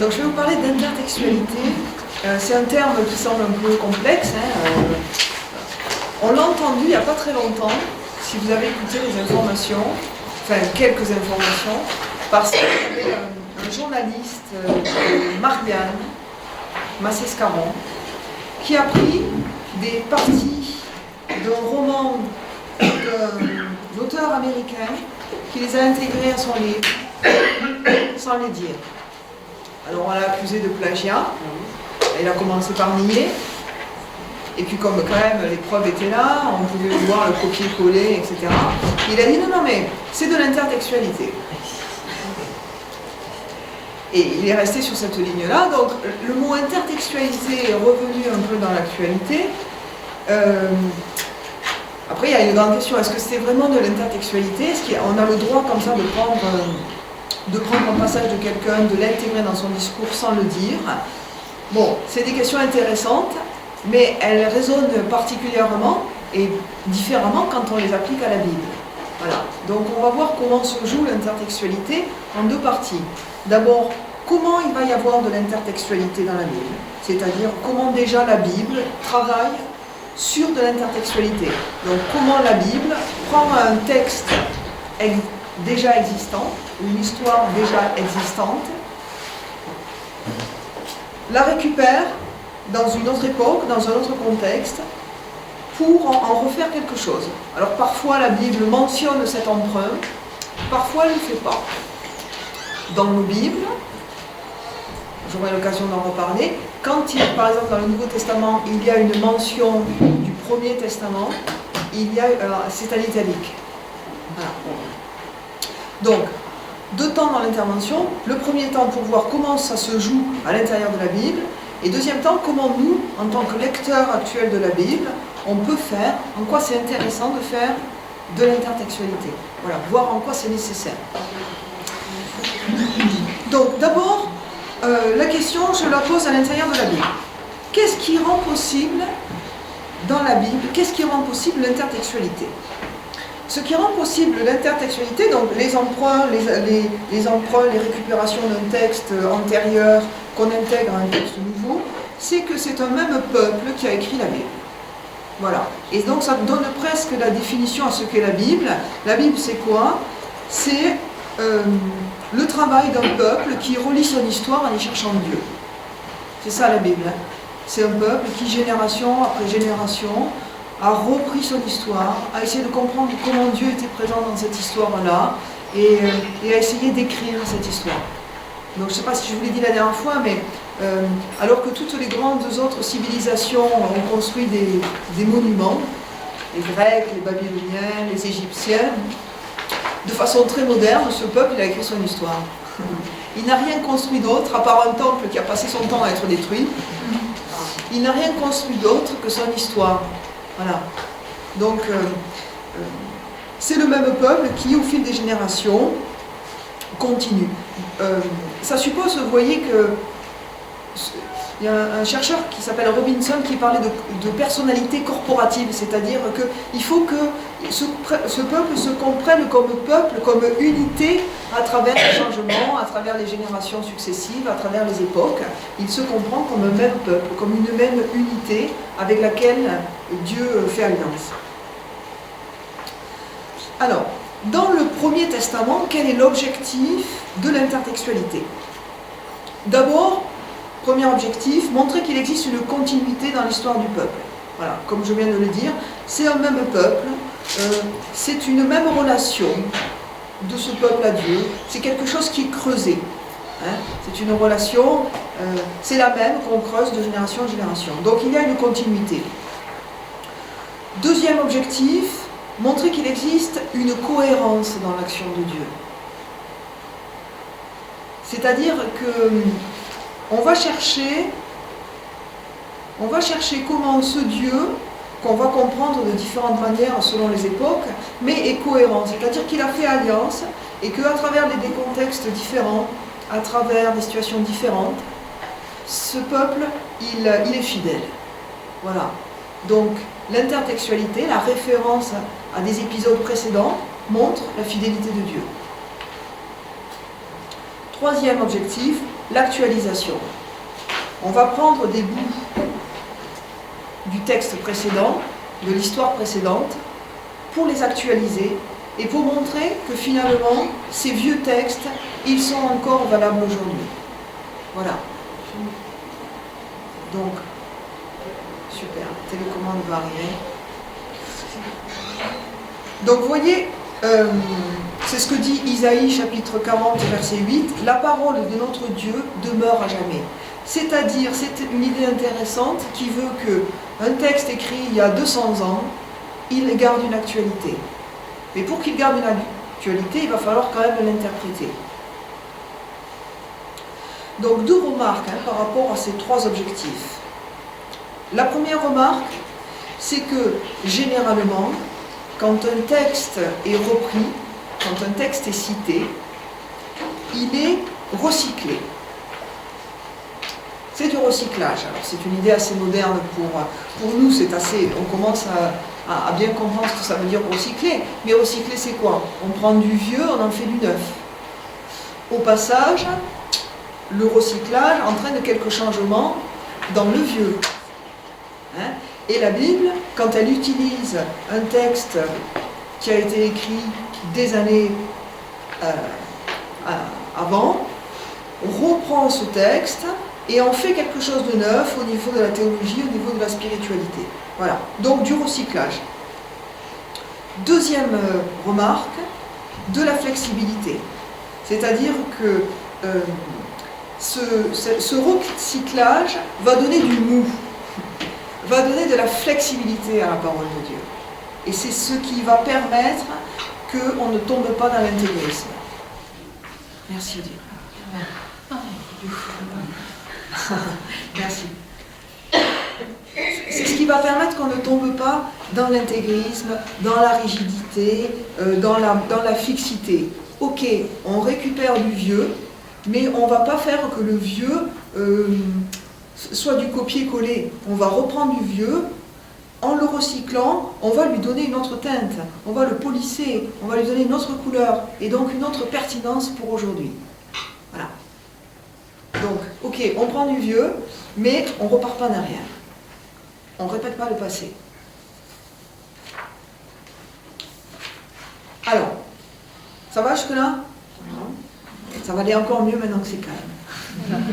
Donc je vais vous parler d'intertextualité. C'est un terme qui semble un peu complexe. On l'a entendu il n'y a pas très longtemps, si vous avez écouté les informations, enfin quelques informations, parce qu'il y avait un journaliste, Marianne Massescaron, qui a pris des parties d'un roman d'un auteur américain qui les a intégrées à son livre sans les dire. Alors on l'a accusé de plagiat, il a commencé par nier, et puis comme quand même les preuves étaient là, on pouvait voir le copier-coller, etc. Il a dit non mais c'est de l'intertextualité. Et il est resté sur cette ligne-là, donc le mot intertextualité est revenu un peu dans l'actualité. Après, il y a une grande question, est-ce que c'est vraiment de l'intertextualité? Est-ce qu'on a le droit comme ça de prendre un passage de quelqu'un, de l'intégrer dans son discours sans le dire? Bon, c'est des questions intéressantes, mais elles résonnent particulièrement et différemment quand on les applique à la Bible. Voilà. Donc on va voir comment se joue l'intertextualité en deux parties. D'abord, comment il va y avoir de l'intertextualité dans la Bible, c'est-à-dire comment déjà la Bible travaille sur de l'intertextualité. Donc comment la Bible prend un texte déjà existant, une histoire déjà existante, la récupère dans une autre époque, dans un autre contexte, pour en refaire quelque chose. Alors parfois la Bible mentionne cet emprunt, parfois elle ne le fait pas. Dans nos Bibles, j'aurai l'occasion d'en reparler, quand par exemple dans le Nouveau Testament, il y a une mention du Premier Testament, c'est en italique. Voilà. Donc, deux temps dans l'intervention. Le premier temps pour voir comment ça se joue à l'intérieur de la Bible, et deuxième temps, comment nous, en tant que lecteurs actuels de la Bible, on peut faire, en quoi c'est intéressant de faire de l'intertextualité. Voilà, voir en quoi c'est nécessaire. Donc, d'abord, la question, je la pose à l'intérieur de la Bible. Qu'est-ce qui rend possible, dans la Bible, qu'est-ce qui rend possible l'intertextualité? Ce qui rend possible l'intertextualité, donc les emprunts, les récupérations d'un texte antérieur qu'on intègre à un texte nouveau, c'est que c'est un même peuple qui a écrit la Bible. Voilà. Et donc ça donne presque la définition à ce qu'est la Bible. La Bible, c'est quoi? C'est le travail d'un peuple qui relie son histoire en y cherchant Dieu. C'est ça la Bible. C'est un peuple qui, génération après génération, a repris son histoire, a essayé de comprendre comment Dieu était présent dans cette histoire-là, et a essayé d'écrire cette histoire. Donc je ne sais pas si je vous l'ai dit la dernière fois, mais alors que toutes les grandes autres civilisations ont construit des monuments, les Grecs, les Babyloniens, les Égyptiens, de façon très moderne, ce peuple il a écrit son histoire. Il n'a rien construit d'autre, à part un temple qui a passé son temps à être détruit. Il n'a rien construit d'autre que son histoire. Voilà. Donc, c'est le même peuple qui, au fil des générations, continue. Ça suppose, vous voyez, que il y a un chercheur qui s'appelle Robinson qui parlait de personnalité corporative, c'est-à-dire qu'il faut que ce peuple se comprenne comme peuple, comme unité à travers les changements, à travers les générations successives, à travers les époques. Il se comprend comme un même peuple, comme une même unité avec laquelle Dieu fait alliance. Alors, dans le Premier Testament, quel est l'objectif de l'intertextualité? D'abord, premier objectif, montrer qu'il existe une continuité dans l'histoire du peuple. Voilà, comme je viens de le dire, c'est un même peuple, c'est une même relation de ce peuple à Dieu, c'est quelque chose qui est creusé. Hein, c'est une relation, c'est la même qu'on creuse de génération en génération. Donc il y a une continuité. Deuxième objectif, montrer qu'il existe une cohérence dans l'action de Dieu. C'est-à-dire que on va chercher comment ce Dieu, qu'on va comprendre de différentes manières selon les époques, mais est cohérent. C'est-à-dire qu'il a fait alliance et qu'à travers des contextes différents, à travers des situations différentes, ce peuple, il est fidèle. Voilà. Donc, l'intertextualité, la référence à des épisodes précédents, montre la fidélité de Dieu. Troisième objectif, l'actualisation. On va prendre des bouts du texte précédent, de l'histoire précédente, pour les actualiser et pour montrer que finalement, ces vieux textes, ils sont encore valables aujourd'hui. Voilà. Donc, super, la télécommande va arriver. Donc, vous voyez, c'est ce que dit Isaïe, chapitre 40, verset 8, « La parole de notre Dieu demeure à jamais ». C'est-à-dire, c'est une idée intéressante qui veut qu'un texte écrit il y a 200 ans, il garde une actualité. Mais pour qu'il garde une actualité, il va falloir quand même l'interpréter. Donc 2 remarques par rapport à ces 3 objectifs. La première remarque, c'est que généralement, quand un texte est repris, quand un texte est cité, il est recyclé. C'est du recyclage. Alors c'est une idée assez moderne pour nous, c'est assez. On commence à bien comprendre ce que ça veut dire recycler. Mais recycler, c'est quoi? On prend du vieux, on en fait du neuf. Au passage, le recyclage entraîne quelques changements dans le vieux. Et la Bible, quand elle utilise un texte qui a été écrit des années avant, reprend ce texte et en fait quelque chose de neuf au niveau de la théologie, au niveau de la spiritualité. Voilà, donc du recyclage. Deuxième remarque, de la flexibilité. C'est-à-dire que ce recyclage va donner du mou, va donner de la flexibilité à la parole de Dieu. Et c'est ce qui va permettre qu'on ne tombe pas dans l'intégrisme. Merci Odile. Merci. C'est ce qui va permettre qu'on ne tombe pas dans l'intégrisme, dans la rigidité, dans la fixité. Ok, on récupère du vieux, mais on ne va pas faire que le vieux soit du copier-coller. On va reprendre du vieux, en le recyclant, on va lui donner une autre teinte, on va le polisser, on va lui donner une autre couleur, et donc une autre pertinence pour aujourd'hui. Voilà. Donc, ok, on prend du vieux, mais on ne repart pas en arrière. On ne répète pas le passé. Alors, ça va jusque-là? Ça va aller encore mieux maintenant que c'est calme.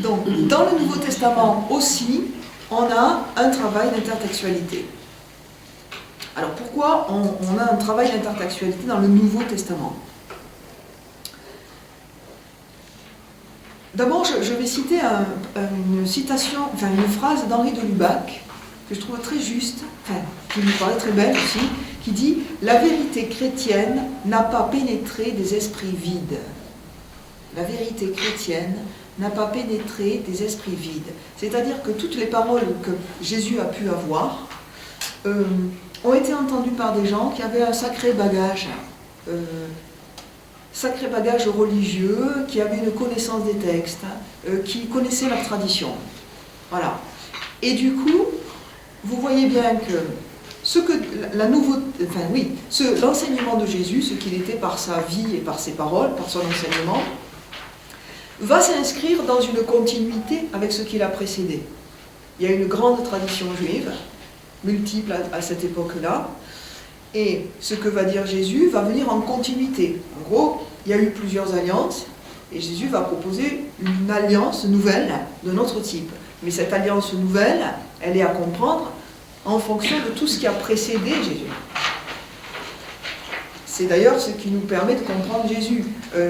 Donc, dans le Nouveau Testament aussi, on a un travail d'intertextualité. Alors, pourquoi on a un travail d'intertextualité dans le Nouveau Testament? D'abord, je vais citer une citation, enfin une phrase d'Henri de Lubac, que je trouve très juste, qui me paraît très belle aussi, qui dit « La vérité chrétienne n'a pas pénétré des esprits vides. » La vérité chrétienne n'a pas pénétré des esprits vides. C'est-à-dire que toutes les paroles que Jésus a pu avoir ont été entendues par des gens qui avaient un sacré bagage religieux, qui avaient une connaissance des textes, qui connaissaient leur tradition. Voilà. Et du coup, vous voyez bien que l'enseignement de Jésus, ce qu'il était par sa vie et par ses paroles, par son enseignement, va s'inscrire dans une continuité avec ce qui l'a précédé. Il y a une grande tradition juive, multiple à cette époque-là, et ce que va dire Jésus va venir en continuité. En gros, il y a eu plusieurs alliances, et Jésus va proposer une alliance nouvelle de notre type. Mais cette alliance nouvelle, elle est à comprendre en fonction de tout ce qui a précédé Jésus. C'est d'ailleurs ce qui nous permet de comprendre Jésus.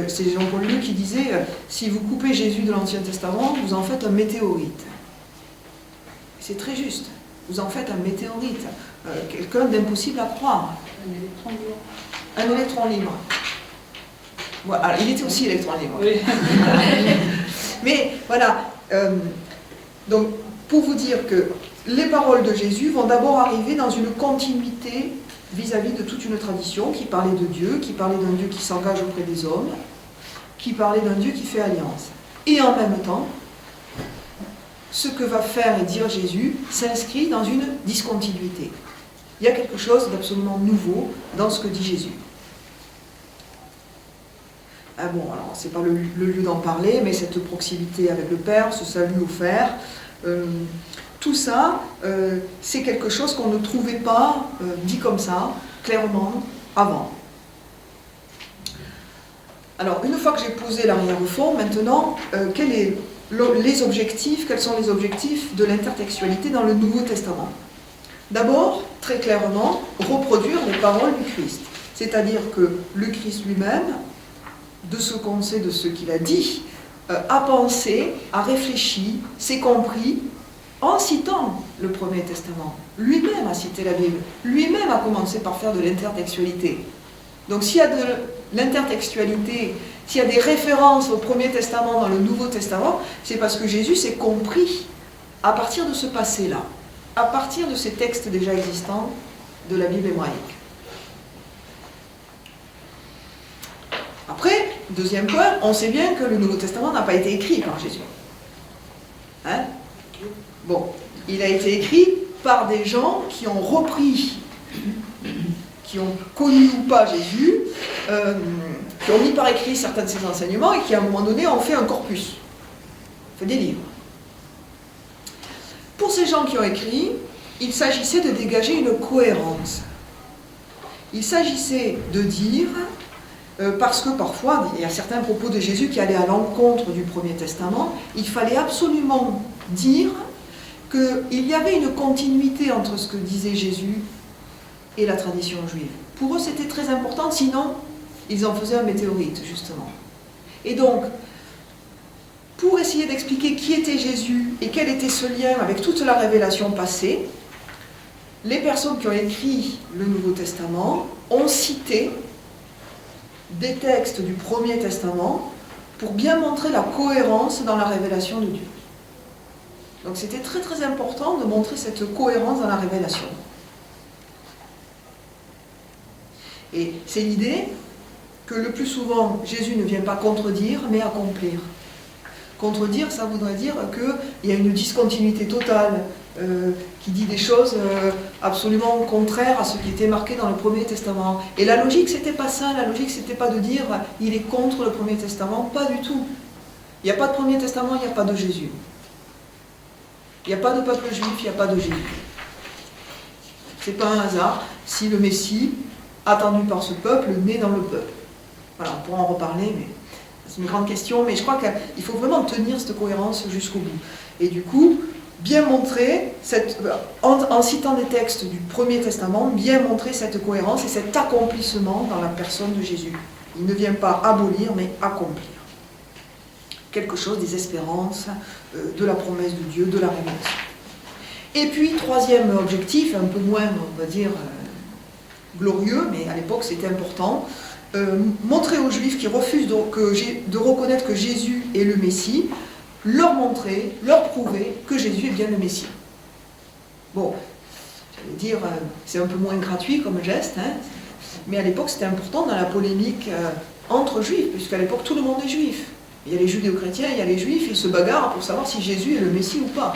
C'est Jean-Paul II qui disait « Si vous coupez Jésus de l'Ancien Testament, vous en faites un météorite. » C'est très juste. Vous en faites un météorite. Quelqu'un d'impossible à croire. Un électron libre. Voilà, il était aussi électron libre. Oui. Mais voilà. Donc, pour vous dire que les paroles de Jésus vont d'abord arriver dans une continuité vis-à-vis de toute une tradition qui parlait de Dieu, qui parlait d'un Dieu qui s'engage auprès des hommes, qui parlait d'un Dieu qui fait alliance. Et en même temps, ce que va faire et dire Jésus s'inscrit dans une discontinuité. Il y a quelque chose d'absolument nouveau dans ce que dit Jésus. Ah bon, alors c'est pas le lieu d'en parler, mais cette proximité avec le Père, ce salut offert, tout ça, c'est quelque chose qu'on ne trouvait pas dit comme ça, clairement, avant. Alors, une fois que j'ai posé l'arrière-fond, maintenant, quels sont les objectifs de l'intertextualité dans le Nouveau Testament? D'abord, très clairement, reproduire les paroles du Christ. C'est-à-dire que le Christ lui-même, de ce qu'on sait de ce qu'il a dit, a pensé, a réfléchi, s'est compris, en citant le Premier Testament. Lui-même a cité la Bible. Lui-même a commencé par faire de l'intertextualité. Donc s'il y a de l'intertextualité, s'il y a des références au Premier Testament dans le Nouveau Testament, c'est parce que Jésus s'est compris à partir de ce passé-là, à partir de ces textes déjà existants de la Bible hébraïque. Après, deuxième point, on sait bien que le Nouveau Testament n'a pas été écrit par Jésus. Hein? Bon, il a été écrit par des gens qui ont repris, qui ont connu ou pas Jésus, qui ont mis par écrit certains de ses enseignements et qui à un moment donné ont fait un corpus, fait des livres. Pour ces gens qui ont écrit, il s'agissait de dégager une cohérence. Il s'agissait de dire, parce que parfois, il y a certains propos de Jésus qui allaient à l'encontre du Premier Testament, il fallait absolument dire qu'il y avait une continuité entre ce que disait Jésus et la tradition juive. Pour eux, c'était très important, sinon, ils en faisaient un météorite, justement. Et donc, pour essayer d'expliquer qui était Jésus et quel était ce lien avec toute la révélation passée, les personnes qui ont écrit le Nouveau Testament ont cité des textes du Premier Testament pour bien montrer la cohérence dans la révélation de Dieu. Donc c'était très très important de montrer cette cohérence dans la révélation. Et c'est l'idée que le plus souvent, Jésus ne vient pas contredire, mais accomplir. Contredire, ça voudrait dire qu'il y a une discontinuité totale, qui dit des choses absolument contraires à ce qui était marqué dans le Premier Testament. Et la logique, c'était pas ça. La logique, c'était pas de dire il est contre le Premier Testament, pas du tout. Il n'y a pas de Premier Testament, il n'y a pas de Jésus. Il n'y a pas de peuple juif, il n'y a pas de Jésus. C'est pas un hasard si le Messie, attendu par ce peuple, naît dans le peuple. Voilà, on pourra en reparler, mais c'est une grande question, mais je crois qu'il faut vraiment tenir cette cohérence jusqu'au bout. Et du coup, bien montrer, en citant des textes du Premier Testament, bien montrer cette cohérence et cet accomplissement dans la personne de Jésus. Il ne vient pas abolir, mais accomplir. Quelque chose des espérances, de la promesse de Dieu, de la révélation. Et puis, troisième objectif, un peu moins, on va dire, glorieux, mais à l'époque c'était important, montrer aux Juifs qui refusent de reconnaître que Jésus est le Messie, leur montrer, leur prouver que Jésus est bien le Messie. Bon, j'allais dire, c'est un peu moins gratuit comme geste, hein, mais à l'époque c'était important dans la polémique entre Juifs, puisqu'à l'époque tout le monde est juif. Il y a les judéo-chrétiens, il y a les Juifs, ils se bagarrent pour savoir si Jésus est le Messie ou pas.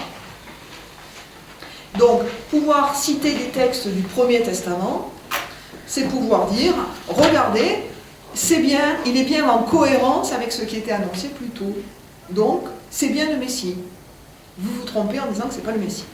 Donc, pouvoir citer des textes du Premier Testament, c'est pouvoir dire, regardez, c'est bien, il est bien en cohérence avec ce qui était annoncé plus tôt. Donc, c'est bien le Messie. Vous vous trompez en disant que ce n'est pas le Messie.